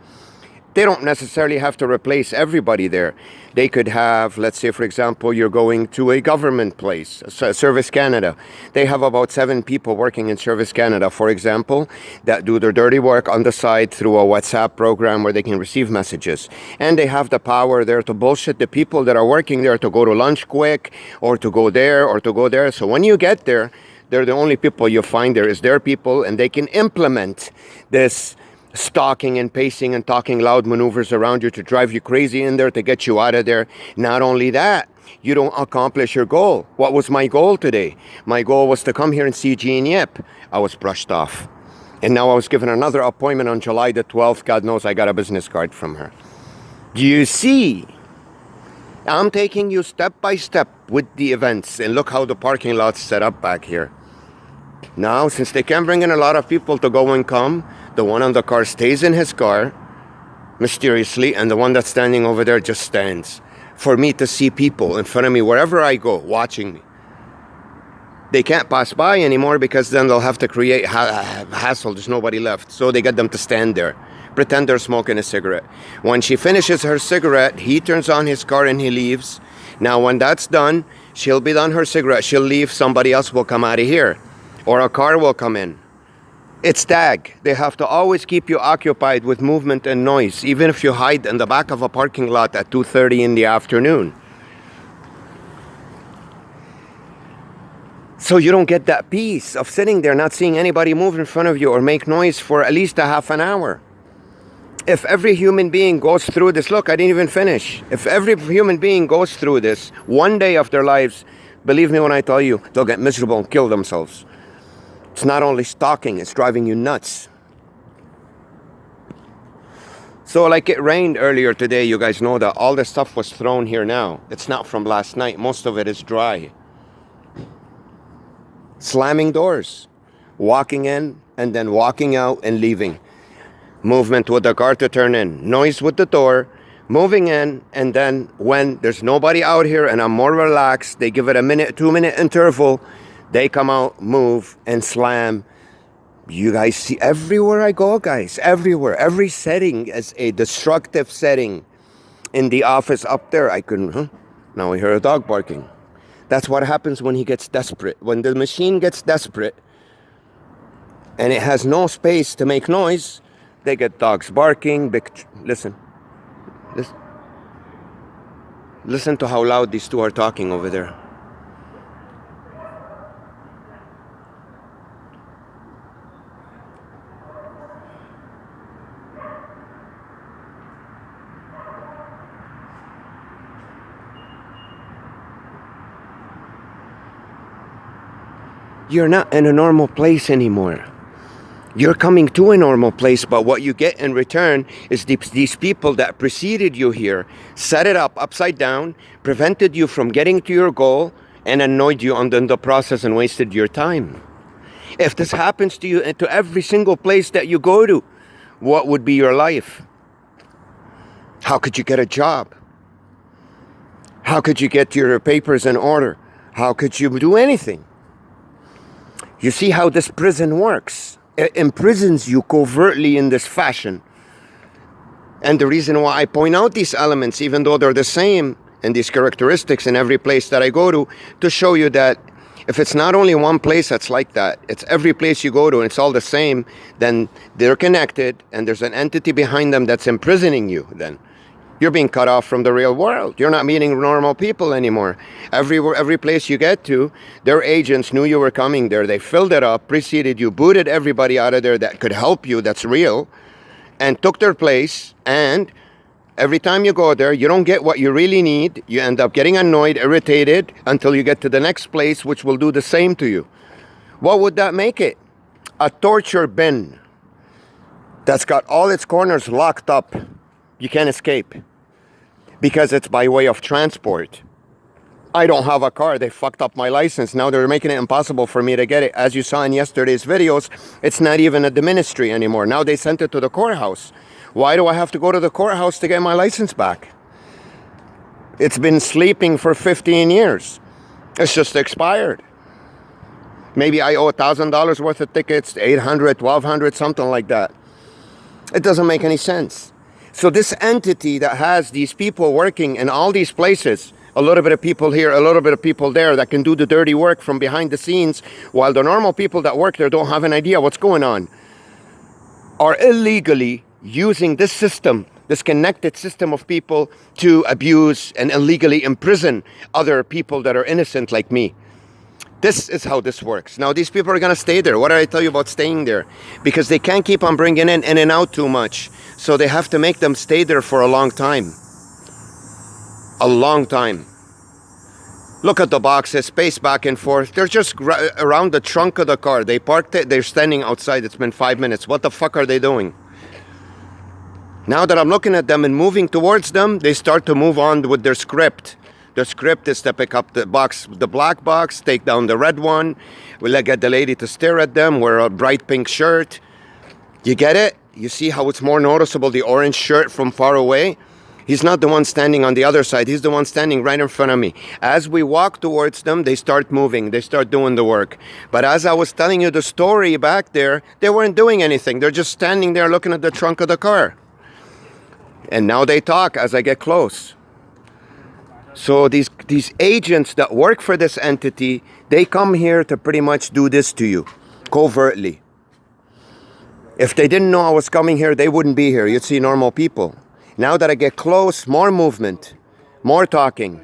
They don't necessarily have to replace everybody there. They could have, let's say, for example, you're going to a government place, Service Canada. They have about 7 people working in Service Canada, for example, that do their dirty work on the side through a WhatsApp program where they can receive messages. And they have the power there to bullshit the people that are working there to go to lunch quick or to go there or to go there. So when you get there, they're the only people you find there is their people, and they can implement this stalking and pacing and talking loud maneuvers around you to drive you crazy in there, to get you out of there. Not only that, you don't accomplish your goal. What was my goal today? My goal was to come here and see Jean Yip. I was brushed off. And now I was given another appointment on July the 12th. God knows I got a business card from her. Do you see? I'm taking you step by step with the events. And look how the parking lot's set up back here. Now, since they can't bring in a lot of people to go and come, the one on the car stays in his car, mysteriously, and the one that's standing over there just stands. For me to see people in front of me, wherever I go, watching me. They can't pass by anymore because then they'll have to create hassle. There's nobody left. So they get them to stand there, pretend they're smoking a cigarette. When she finishes her cigarette, he turns on his car and he leaves. Now, when that's done, she'll be done her cigarette. She'll leave. Somebody else will come out of here. Or a car will come in. It's tag. They have to always keep you occupied with movement and noise, even if you hide in the back of a parking lot at 2:30 in the afternoon. So you don't get that peace of sitting there, not seeing anybody move in front of you or make noise for at least a half an hour. If every human being goes through this, look, I didn't even finish. If every human being goes through this one day of their lives, believe me when I tell you, they'll get miserable and kill themselves. It's not only stalking, it's driving you nuts. So like it rained earlier today, you guys know that all the stuff was thrown here now. It's not from last night. Most of it is dry. Slamming doors, walking in and then walking out and leaving. Movement with the car to turn in. Noise with the door, moving in, and then when there's nobody out here and I'm more relaxed, they give it a minute, 2-minute interval. They come out, move, and slam. You guys see everywhere I go, guys. Everywhere. Every setting is a destructive setting. In the office up there, I couldn't... Now we hear a dog barking. That's what happens when he gets desperate. When the machine gets desperate and it has no space to make noise, they get dogs barking. Listen. Listen to how loud these two are talking over there. You're not in a normal place anymore. You're coming to a normal place, but what you get in return is these people that preceded you here set it up upside down, prevented you from getting to your goal, and annoyed you in the process and wasted your time. If this happens to you and to every single place that you go to, what would be your life? How could you get a job? How could you get your papers in order? How could you do anything? You see how this prison works. It imprisons you covertly in this fashion. And the reason why I point out these elements, even though they're the same, and these characteristics in every place that I go to show you that if it's not only one place that's like that, it's every place you go to and it's all the same, then they're connected and there's an entity behind them that's imprisoning you then. You're being cut off from the real world. You're not meeting normal people anymore. Every place you get to, their agents knew you were coming there. They filled it up, preceded you, booted everybody out of there that could help you, that's real, and took their place. And every time you go there, you don't get what you really need. You end up getting annoyed, irritated, until you get to the next place, which will do the same to you. What would that make it? A torture bin that's got all its corners locked up. You can't escape because it's by way of transport. I don't have a car. They fucked up my license. Now they're making it impossible for me to get it. As you saw in yesterday's videos, it's not even at the ministry anymore. Now they sent it to the courthouse. Why do I have to go to the courthouse to get my license back? It's been sleeping for 15 years. It's just expired. Maybe I owe $1,000 worth of tickets, $800, $1,200, something like that. It doesn't make any sense. So this entity that has these people working in all these places, a little bit of people here, a little bit of people there that can do the dirty work from behind the scenes, while the normal people that work there don't have an idea what's going on, are illegally using this system, this connected system of people to abuse and illegally imprison other people that are innocent like me. This is how this works. Now, these people are going to stay there. What did I tell you about staying there? Because they can't keep on bringing in and out too much. So they have to make them stay there for a long time. A long time. Look at the boxes, space back and forth. They're just around the trunk of the car. They parked it. They're standing outside. It's been 5 minutes. What the fuck are they doing? Now that I'm looking at them and moving towards them, they start to move on with their script. The script is to pick up the box, the black box, take down the red one. We'll get the lady to stare at them, wear a bright pink shirt. You get it? You see how it's more noticeable, the orange shirt from far away? He's not the one standing on the other side. He's the one standing right in front of me. As we walk towards them, they start moving. They start doing the work. But as I was telling you the story back there, they weren't doing anything. They're just standing there looking at the trunk of the car. And now they talk as I get close. So these agents that work for this entity, they come here to pretty much do this to you, covertly. If they didn't know I was coming here, they wouldn't be here. You'd see normal people. Now that I get close, more movement, more talking.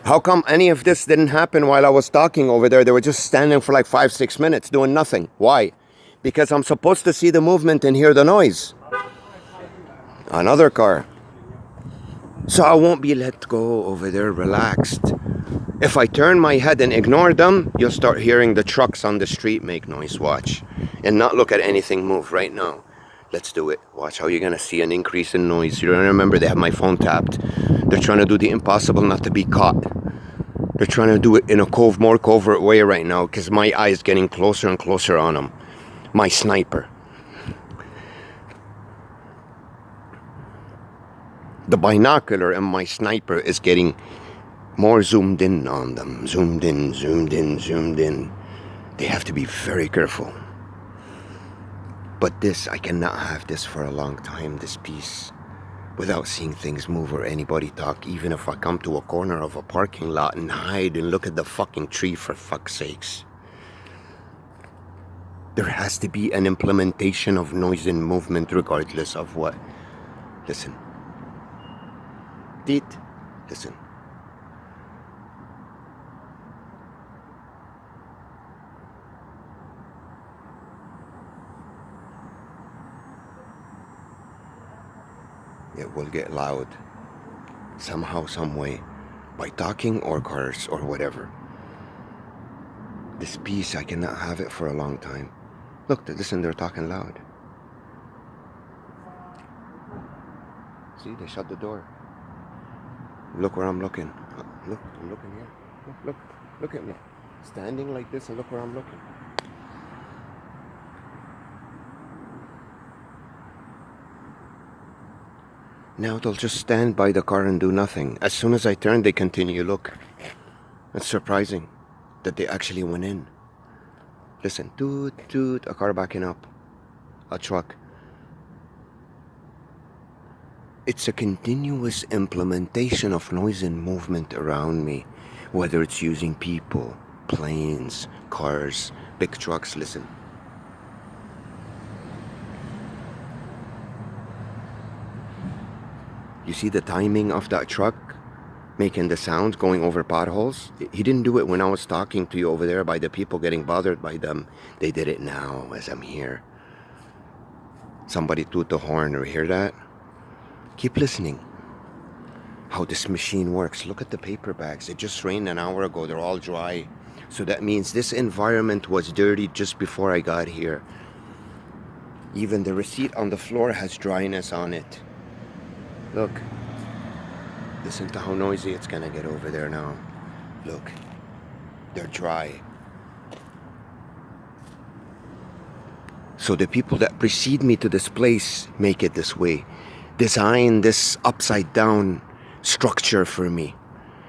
How come any of this didn't happen while I was talking over there? They were just standing for like 5-6 minutes doing nothing. Why? Because I'm supposed to see the movement and hear the noise. Another car. So I won't be let go over there relaxed. If I turn my head and ignore them, you'll start hearing the trucks on the street make noise. Watch. And not look at anything move right now. Let's do it. Watch how you're going to see an increase in noise. You don't remember they have my phone tapped. They're trying to do the impossible not to be caught. They're trying to do it in a more covert way right now because my eye is getting closer and closer on them. My sniper. The binocular and my sniper is getting more zoomed in on them. Zoomed in, zoomed in, zoomed in. They have to be very careful. But this, I cannot have this for a long time, this piece, without seeing things move or anybody talk, even if I come to a corner of a parking lot and hide and look at the fucking tree, for fuck's sakes. There has to be an implementation of noise and movement regardless of what. Listen. Deet, listen. It will get loud somehow, some way, by talking or cars or whatever. This peace, I cannot have it for a long time. Look, listen, they're talking loud. See, they shut the door. Look where I'm looking. Look, I'm looking here. Look at me. Standing like this and look where I'm looking. Now they'll just stand by the car and do nothing. As soon as I turn, they continue. Look. It's surprising that they actually went in. Listen, toot, toot, a car backing up. A truck. It's a continuous implementation of noise and movement around me. Whether it's using people, planes, cars, big trucks. Listen. You see the timing of that truck making the sound going over potholes? He didn't do it when I was talking to you over there by the people getting bothered by them. They did it now as I'm here. Somebody toot the horn, or hear that? Keep listening. How this machine works. Look at the paper bags. It just rained an hour ago. They're all dry. So that means this environment was dirty just before I got here. Even the receipt on the floor has dryness on it. Look. Listen to how noisy it's gonna get over there now. Look. They're dry. So the people that precede me to this place make it this way. Design this upside down structure for me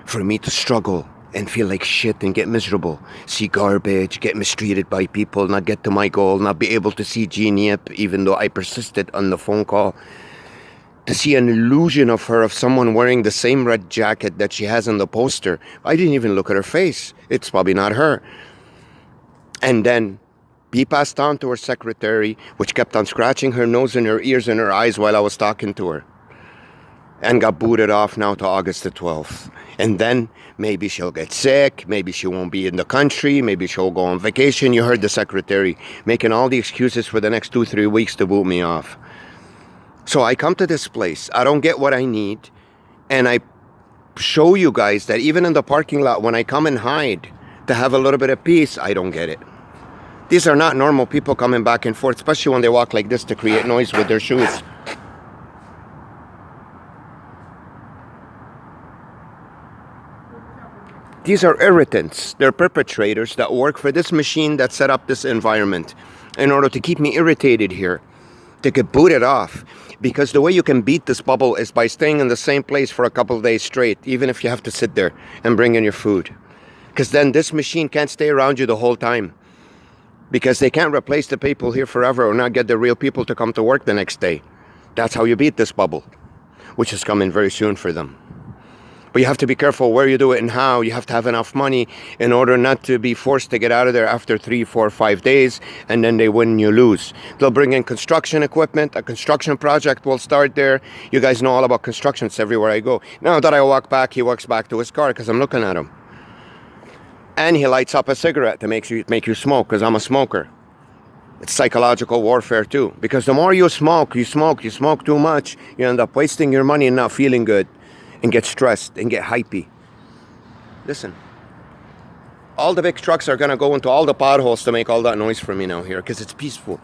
to struggle and feel like shit and get miserable, see garbage, get mistreated by people, not get to my goal, not be able to see Jean Yip even though I persisted on the phone call, to see an illusion of her, of someone wearing the same red jacket that she has on the poster. I didn't even look at her face. It's probably not her. And then be passed on to her secretary, which kept on scratching her nose and her ears and her eyes while I was talking to her. And got booted off now to August the 12th. And then maybe she'll get sick, maybe she won't be in the country, maybe she'll go on vacation. You heard the secretary making all the excuses for the next 2-3 weeks to boot me off. So I come to this place, I don't get what I need, and I show you guys that even in the parking lot, when I come and hide to have a little bit of peace, I don't get it. These are not normal people coming back and forth, especially when they walk like this to create noise with their shoes. These are irritants. They're perpetrators that work for this machine that set up this environment in order to keep me irritated here, to get booted off. Because the way you can beat this bubble is by staying in the same place for a couple of days straight, even if you have to sit there and bring in your food. Because then this machine can't stay around you the whole time. Because they can't replace the people here forever or not get the real people to come to work the next day. That's how you beat this bubble, which is coming very soon for them. But you have to be careful where you do it and how. You have to have enough money in order not to be forced to get out of there after 3, 4, 5 days, and then they win, you lose. They'll bring in construction equipment. A construction project will start there. You guys know all about construction. It's everywhere I go. Now that I walk back, he walks back to his car because I'm looking at him. And he lights up a cigarette to make you smoke, because I'm a smoker. It's psychological warfare too. Because the more you smoke too much, you end up wasting your money and not feeling good. And get stressed and get hypey. Listen. All the big trucks are going to go into all the potholes to make all that noise for me now here, because it's peaceful.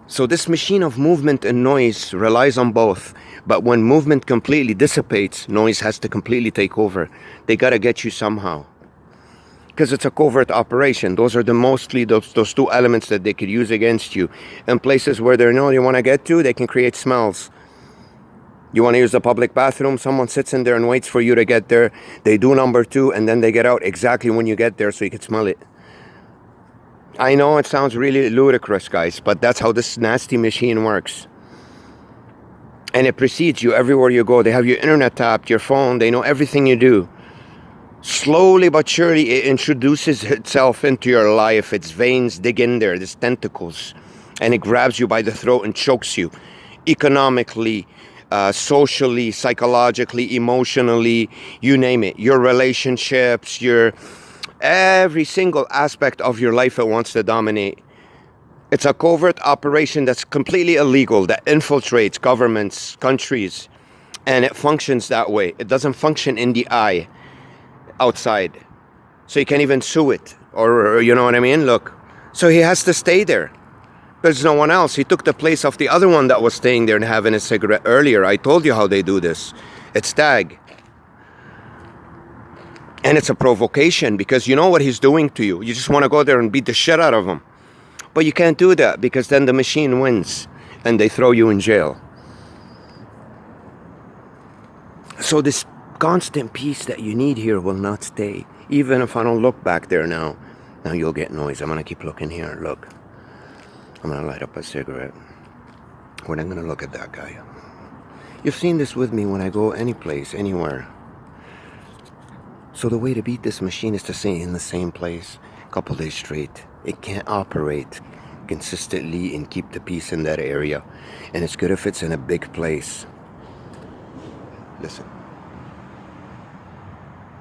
So this machine of movement and noise relies on both. But when movement completely dissipates, noise has to completely take over. They got to get you somehow. Because it's a covert operation. Those are mostly those two elements that they could use against you. In places where they know you want to get to, they can create smells. You want to use the public bathroom, someone sits in there and waits for you to get there. They do number 2, and then they get out exactly when you get there so you can smell it. I know it sounds really ludicrous, guys, but that's how this nasty machine works. And it precedes you everywhere you go. They have your internet tapped, your phone, they know everything you do. Slowly but surely, it introduces itself into your life. Its veins dig in there, these tentacles, and it grabs you by the throat and chokes you. Economically, socially, psychologically, emotionally, you name it. Your relationships, every single aspect of your life it wants to dominate. It's a covert operation that's completely illegal, that infiltrates governments, countries, and it functions that way. It doesn't function in the eye, outside. So you can't even sue it. Or you know what I mean? Look. So he has to stay there. There's no one else. He took the place of the other one that was staying there and having a cigarette earlier. I told you how they do this. It's tag. And it's a provocation because you know what he's doing to you. You just want to go there and beat the shit out of him. But you can't do that because then the machine wins and they throw you in jail. So this constant peace that you need here will not stay. Even if I don't look back there now. Now you'll get noise. I'm going to keep looking here. Look. I'm going to light up a cigarette. We're not going to look at that guy. You've seen this with me when I go any place, anywhere. So the way to beat this machine is to stay in the same place a couple days straight. It can't operate consistently and keep the peace in that area. And it's good if it's in a big place. Listen.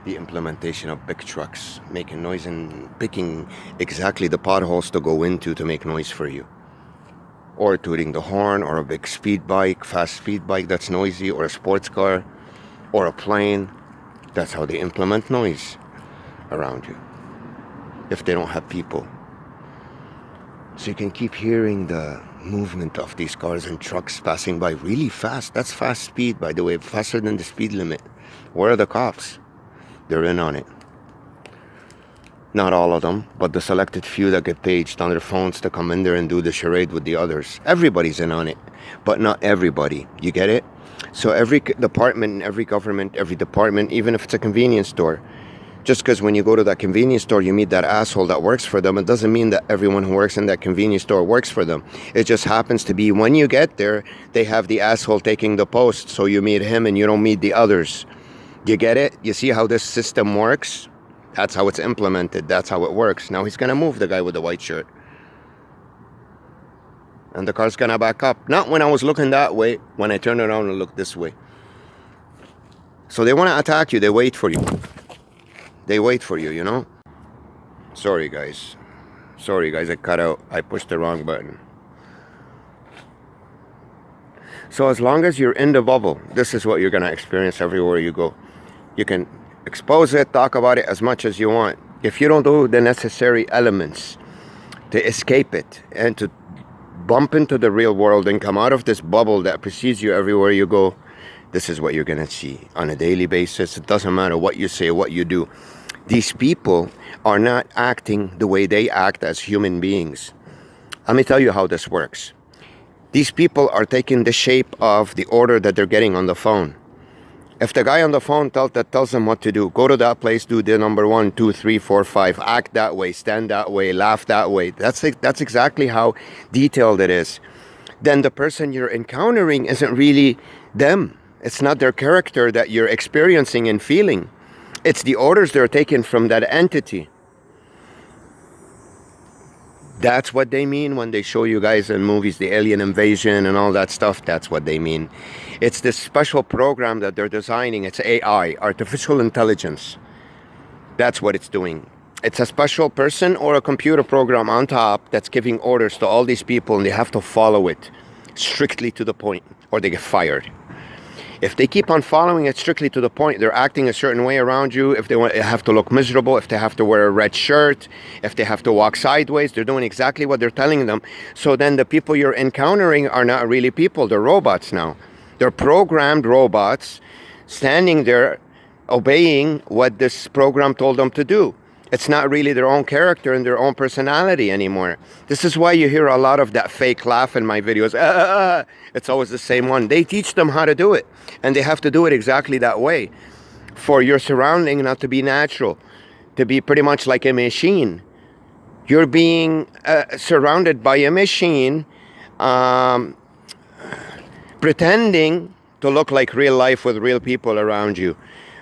The implementation of big trucks making noise and picking exactly the potholes to go into to make noise for you. Or tooting the horn, or a big speed bike, fast speed bike that's noisy, or a sports car, or a plane. That's how they implement noise around you. If they don't have people. So you can keep hearing the movement of these cars and trucks passing by really fast. That's fast speed, by the way, faster than the speed limit. Where are the cops? They're in on it. Not all of them, but the selected few that get paged on their phones to come in there and do the charade with the others. Everybody's in on it, but not everybody. You get it? So every department, every government, every department, even if it's a convenience store, just because when you go to that convenience store, you meet that asshole that works for them, it doesn't mean that everyone who works in that convenience store works for them. It just happens to be when you get there, they have the asshole taking the post, so you meet him and you don't meet the others. You get it? You see how this system works? That's how it's implemented. That's how it works. Now he's going to move, the guy with the white shirt. And the car's going to back up. Not when I was looking that way, when I turn around and look this way. So they want to attack you. They wait for you. They wait for you, you know? Sorry, guys. Sorry, guys. I cut out. I pushed the wrong button. So as long as you're in the bubble, this is what you're going to experience everywhere you go. You can expose it, talk about it as much as you want. If you don't do the necessary elements to escape it and to bump into the real world and come out of this bubble that precedes you everywhere you go, this is what you're going to see on a daily basis. It doesn't matter what you say, what you do. These people are not acting the way they act as human beings. Let me tell you how this works. These people are taking the shape of the order that they're getting on the phone. If the guy on the phone tells them what to do, go to that place, do the number 1, 2, 3, 4, 5, act that way, stand that way, laugh that way. That's exactly how detailed it is. Then the person you're encountering isn't really them. It's not their character that you're experiencing and feeling. It's the orders they're taking from that entity. That's what they mean when they show you guys in movies, the alien invasion and all that stuff. That's what they mean. It's this special program that they're designing. It's AI, artificial intelligence. That's what it's doing. It's a special person or a computer program on top that's giving orders to all these people, and they have to follow it strictly to the point or they get fired. If they keep on following it strictly to the point, they're acting a certain way around you. If they have to look miserable, if they have to wear a red shirt, if they have to walk sideways, they're doing exactly what they're telling them. So then the people you're encountering are not really people. They're robots now. They're programmed robots standing there obeying what this program told them to do. It's not really their own character and their own personality anymore. This is why you hear a lot of that fake laugh in my videos. It's always the same one. They teach them how to do it. And they have to do it exactly that way. For your surrounding not to be natural. To be pretty much like a machine. You're being surrounded by a machine. Pretending to look like real life with real people around you.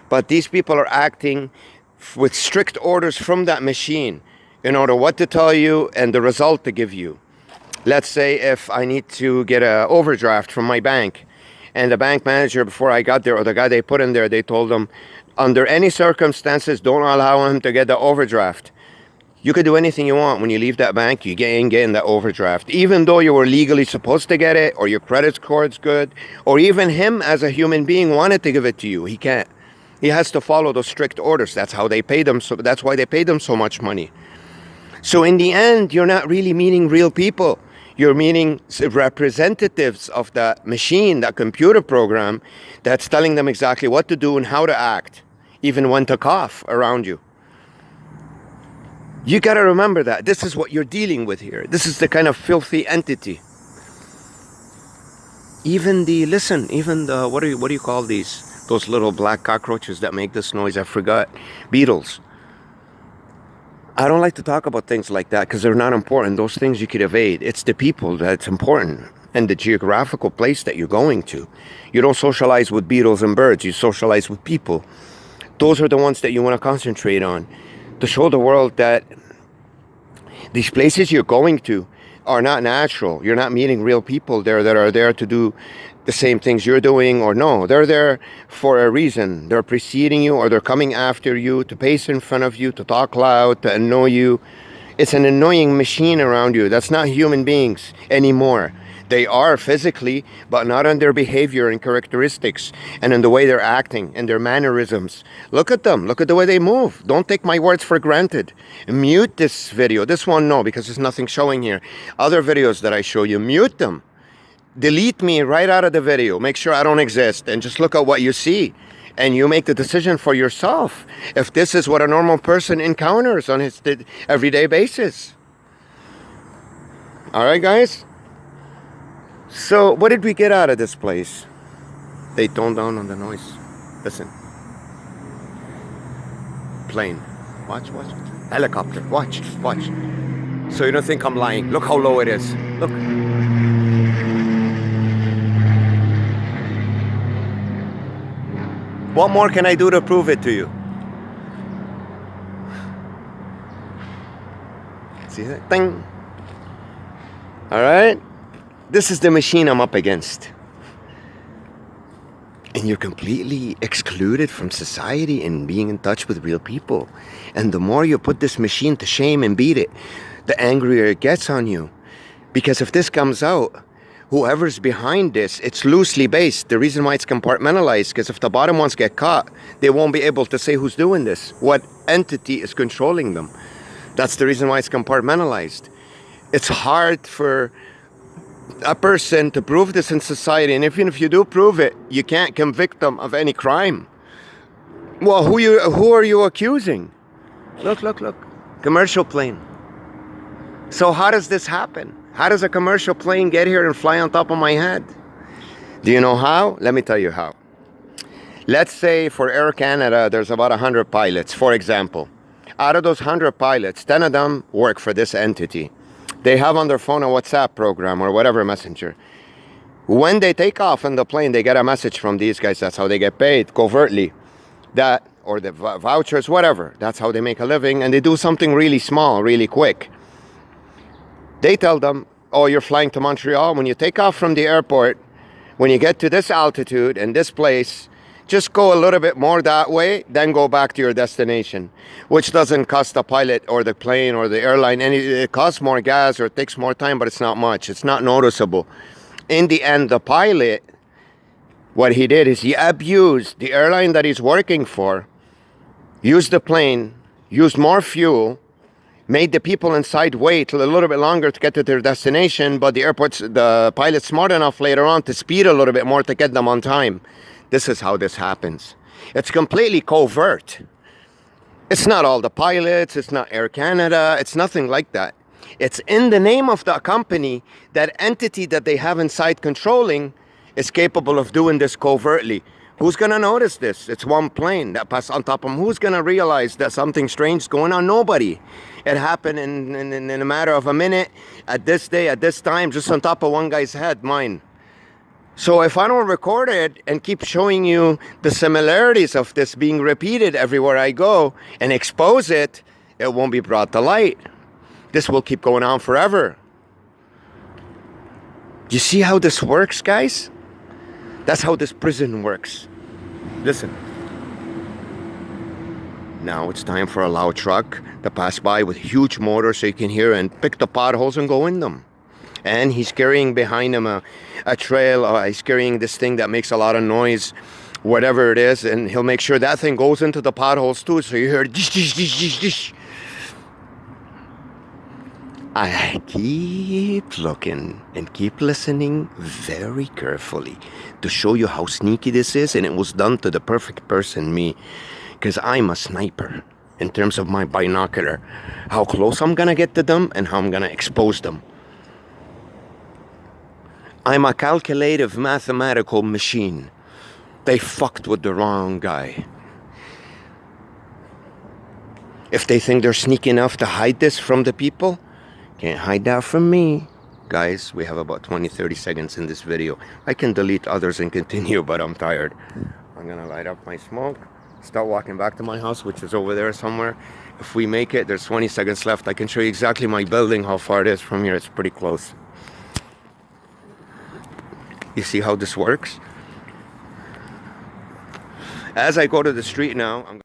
But these people are acting with strict orders from that machine in order what to tell you and the result to give you. Let's say if I need to get an overdraft from my bank, and the bank manager before I got there, or the guy they put in there, they told them, under any circumstances, don't allow him to get the overdraft. You could do anything you want when you leave that bank, you ain't getting that overdraft. Even though you were legally supposed to get it, or your credit score is good, or even him as a human being wanted to give it to you, he can't. He has to follow those strict orders. That's how they pay them. So that's why they pay them so much money. So in the end, you're not really meeting real people. You're meeting representatives of the machine, that computer program that's telling them exactly what to do and how to act, even when to cough around you. You got to remember that. This is what you're dealing with here. This is the kind of filthy entity. Even the, what do you call these? Those little black cockroaches that make this noise, I forgot. Beetles. I don't like to talk about things like that because they're not important. Those things you could evade. It's the people that's important and the geographical place that you're going to. You don't socialize with beetles and birds. You socialize with people. Those are the ones that you want to concentrate on to show the world that these places you're going to are not natural. You're not meeting real people there that are there to do the same things you're doing, or no, they're there for a reason. They're preceding you, or they're coming after you, to pace in front of you, to talk loud, to annoy you. It's an annoying machine around you. That's not human beings anymore. They are physically, but not in their behavior and characteristics and in the way they're acting and their mannerisms. Look at them. Look at the way they move. Don't take my words for granted. Mute this video. This one, no, because there's nothing showing here. Other videos that I show you, mute them. Delete me right out of the video. Make sure I don't exist and just look at what you see. And you make the decision for yourself if this is what a normal person encounters on his everyday basis. All right, guys? So what did we get out of this place? They toned down on the noise. Listen. Plane. Watch. Helicopter. Watch. So you don't think I'm lying. Look how low it is. Look. What more can I do to prove it to you? See that? Ding. All right? This is the machine I'm up against. And you're completely excluded from society and being in touch with real people. And the more you put this machine to shame and beat it, the angrier it gets on you. Because if this comes out, whoever's behind this, it's loosely based. The reason why it's compartmentalized, because if the bottom ones get caught, they won't be able to say who's doing this, what entity is controlling them. That's the reason why it's compartmentalized. It's hard for a person to prove this in society, and even if you do prove it, you can't convict them of any crime. Well, who are you accusing? Look. Commercial plane. So how does this happen? How does a commercial plane get here and fly on top of my head? Do you know how? Let me tell you how. Let's say for Air Canada, there's about 100 pilots, for example. Out of those 100 pilots, 10 of them work for this entity. They have on their phone a WhatsApp program or whatever messenger. When they take off in the plane, they get a message from these guys. That's how they get paid, covertly. That, or the vouchers, whatever. That's how they make a living. And they do something really small, really quick. They tell them, oh, you're flying to Montreal. When you take off from the airport, when you get to this altitude and this place, just go a little bit more that way, then go back to your destination, which doesn't cost the pilot or the plane or the airline any. It costs more gas or it takes more time, but it's not much. It's not noticeable. In the end, the pilot, what he did is he abused the airline that he's working for, used the plane, used more fuel, made the people inside wait a little bit longer to get to their destination, but the pilot's smart enough later on to speed a little bit more to get them on time. This is how this happens. It's completely covert. It's not all the pilots, it's not Air Canada, it's nothing like that. It's in the name of the company, that entity that they have inside controlling is capable of doing this covertly. Who's going to notice this? It's one plane that passed on top of them. Who's going to realize that something strange is going on? Nobody. It happened in a matter of a minute, at this day, at this time, just on top of one guy's head, mine. So if I don't record it and keep showing you the similarities of this being repeated everywhere I go and expose it, it won't be brought to light. This will keep going on forever. You see how this works, guys? That's how this prison works. Listen. Now it's time for a loud truck to pass by with huge motor so you can hear and pick the potholes and go in them. And he's carrying behind him a trail. He's carrying this thing that makes a lot of noise. whatever it is, and he'll make sure that thing goes into the potholes too, so you hear dish, dish, dish, dish, dish. I keep looking and keep listening very carefully to show you how sneaky this is, and it was done to the perfect person, me, because I'm a sniper in terms of my binocular, how close I'm gonna get to them and how I'm gonna expose them. I'm a calculative mathematical machine. They fucked with the wrong guy. If they think they're sneaky enough to hide this from the people, can't hide that from me. Guys, we have about 20-30 seconds in this video. I can delete others and continue, but I'm tired. I'm gonna light up my smoke, start walking back to my house, which is over there somewhere. If we make it, there's 20 seconds left. I can show you exactly my building, how far it is from here. It's pretty close. You see how this works? As I go to the street now, I'm